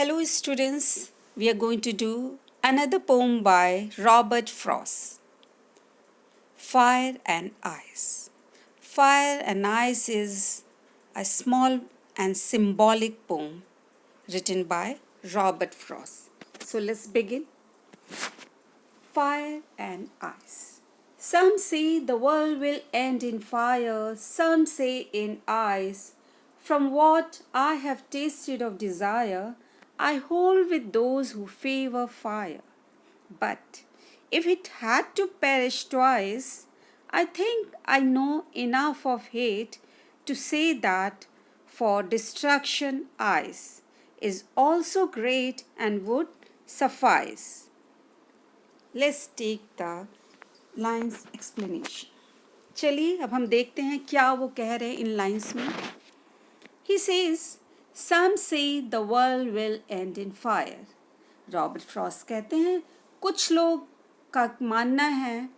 Hello, students. We are going to do another poem by Robert Frost, Fire and Ice. Fire and Ice is a small and symbolic poem written by Robert Frost. So let's begin. Fire and Ice. Some say the world will end in fire, some say in ice. From what I have tasted of desire, I hold with those who favor fire. But if it had to perish twice, I think I know enough of hate to say that for destruction ice is also great and would suffice. Let's take the lines explanation. चलिए अब हम देखते हैं क्या वो कह रहे हैं इन लाइंस में. He says, some say the world will end in fire. Robert Frost कहते हैं कुछ लोग का मानना है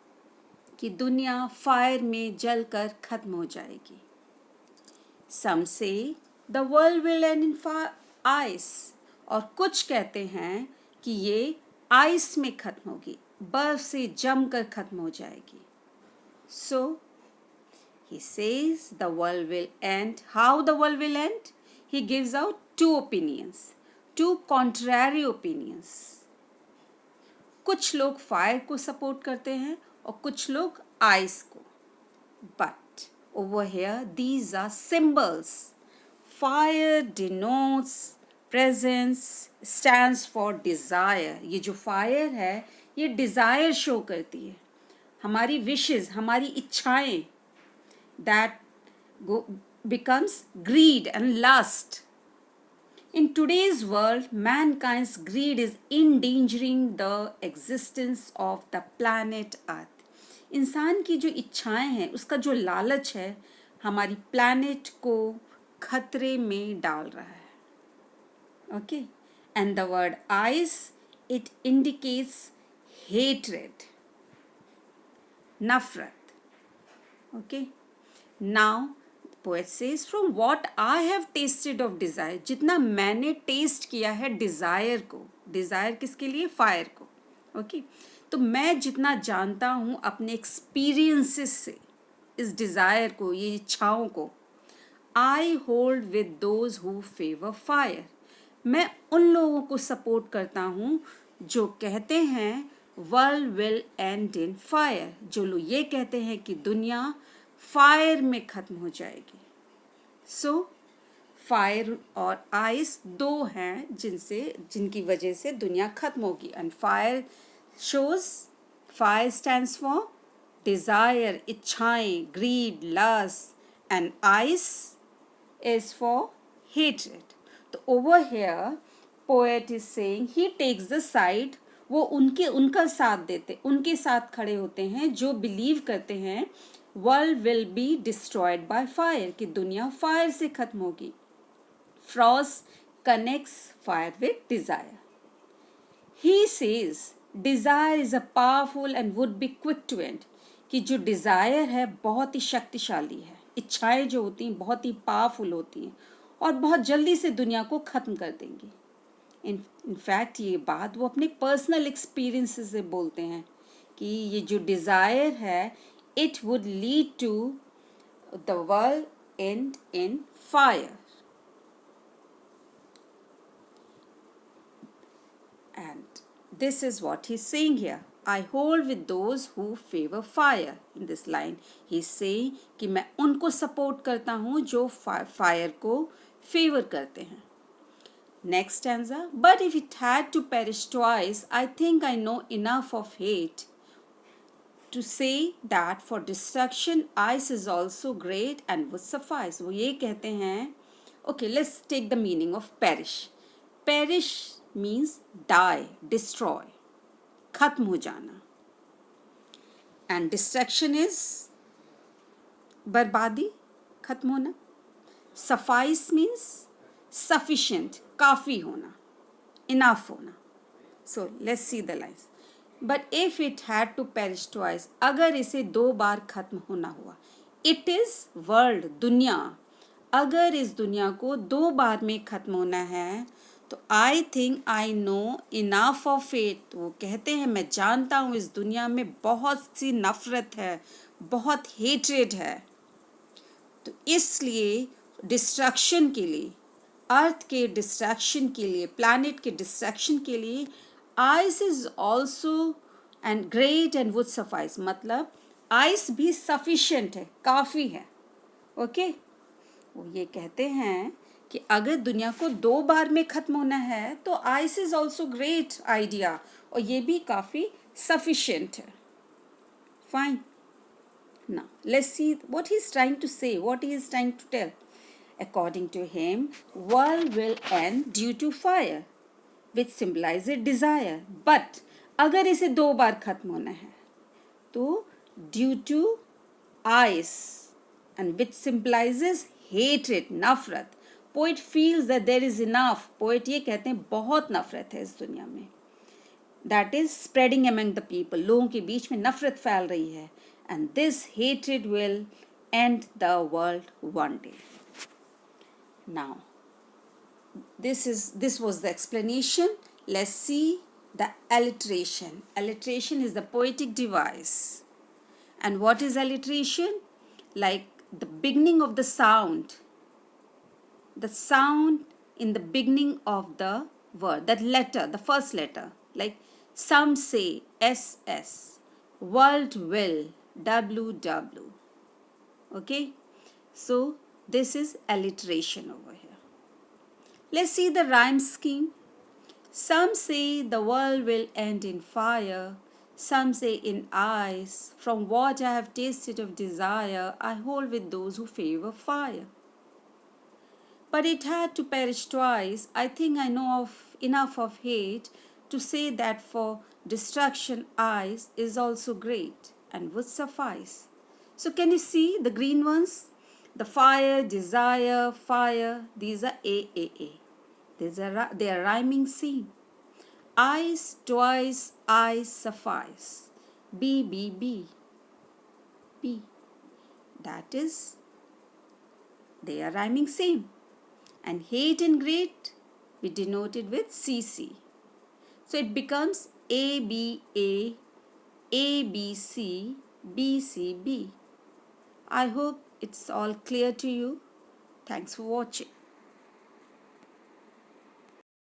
कि दुनिया फायर में जलकर खत्म हो जाएगी. Some say the world will end in ice. और कुछ कहते हैं कि ये आइस में खत्म होगी, बर्फ से जमकर खत्म हो जाएगी. So he says the world will end. How the world will end? He gives out two opinions, two contrary opinions. कुछ लोग फायर को सपोर्ट करते हैं और कुछ लोग आइस को. But over here these are symbols. Fire denotes presence, stands for desire. ये जो फायर है ये डिज़ायर शो करती है, हमारी विशेस, हमारी इच्छाएं. That becomes greed and lust. In today's world, mankind's greed is endangering the existence of the planet Earth. इंसान की जो इच्छाएं हैं, उसका जो लालच है, हमारी प्लैनेट को खतरे में डाल रहा है. Okay? And the word ice, it indicates hatred, nafrat. Okay? Now, poet says, from what I have tasted of desire, जितना मैंने टेस्ट किया है डिज़ायर को, डिज़ायर किसके लिए? फायर को. ओके, तो मैं जितना जानता हूँ अपने एक्सपीरियंसेस से इस डिज़ायर को, ये इच्छाओं को, I hold with those who favour fire. मैं उन लोगों को सपोर्ट करता हूँ जो कहते हैं world will and in fire, जो लोग ये कहते हैं कि दुनिया फायर में खत्म हो जाएगी. सो फायर और आइस दो हैं जिनकी वजह से दुनिया खत्म होगी. And fire shows, fire stands for desire, इच्छाएं, greed, lust. And ice is for hatred. तो over here poet is saying he takes the side. वो उनका साथ देते, उनके साथ खड़े होते हैं जो बिलीव करते हैं world will be destroyed by fire, कि दुनिया फायर से खत्म होगी. Frost connects fire with desire. He says desire is a powerful and would be quick to end, कि जो डिजायर है बहुत ही शक्तिशाली है, इच्छाएं जो होती हैं बहुत ही पावरफुल होती हैं और बहुत जल्दी से दुनिया को खत्म कर देंगी. इनफैक्ट ये बात वो अपने पर्सनल एक्सपीरियंसेस से बोलते हैं कि ये जो डिज़ायर है it would lead to the world end in fire. And this is what he's saying here. I hold with those who favor fire. In this line, he's saying कि मैं उनको सपोर्ट करता हूँ जो फायर को favour करते हैं. Next stanza. But if it had to perish twice, I think I know enough of hate to say that for destruction ice is also great and would suffice. वो ये कहते हैं, okay, let's take the meaning of perish. Perish means die, destroy, खत्म हो जाना. And destruction is बर्बादी, खत्म होना. Suffice means sufficient, काफ़ी होना, enough होना. So let's see the lines. But if it had to perish twice, अगर इसे दो बार खत्म होना हुआ, it is world, दुनिया, अगर इस दुनिया को दो बार में खत्म होना है तो I think I know enough of it, वो कहते हैं मैं जानता हूँ इस दुनिया में बहुत सी नफरत है, बहुत हेट्रेड है, तो इसलिए डिस्ट्रक्शन के लिए, अर्थ के डिस्ट्रैक्शन के लिए, प्लैनेट के डिस्ट्रैक्शन के लिए ice is also and great and would suffice, मतलब आइस भी सफिशिएंट है, काफ़ी है। ओके वो ये कहते हैं कि अगर दुनिया को 2 बार में ख़त्म होना है तो ice is also great idea, और ये भी काफ़ी सफिशिएंट है। Fine, now let's see what he is trying to say, what he is trying to tell. According to him, world will end due to fire, which symbolizes desire. But अगर इसे 2 बार खत्म होना है तो due to ice, and which symbolizes hatred, नफरत. Poet feels that there is enough. Poet ये कहते हैं बहुत नफरत है इस दुनिया में. That is spreading among the people. लोगों के बीच में नफरत फैल रही है. And this hatred will end the world one day. Now, this was the explanation. Let's see the alliteration. Alliteration is the poetic device. And what is alliteration? Like the beginning of the sound in the beginning of the word, that letter, the first letter. Like some say SS, world will, WW. Okay, so this is alliteration over here. Let's see the rhyme scheme. Some say the world will end in fire, some say in ice. From what I have tasted of desire, I hold with those who favor fire. But it had to perish twice. I think I know of enough of hate to say that for destruction ice is also great and would suffice. So can you see the green ones? The fire, desire, fire, these are AAA. They are rhyming same. Ice, twice, ice, suffice. B, B, B, B. That is, they are rhyming same. And hate and great, we denote it with CC. So it becomes ABA, ABC, BCB. I hope it's all clear to you. Thanks for watching.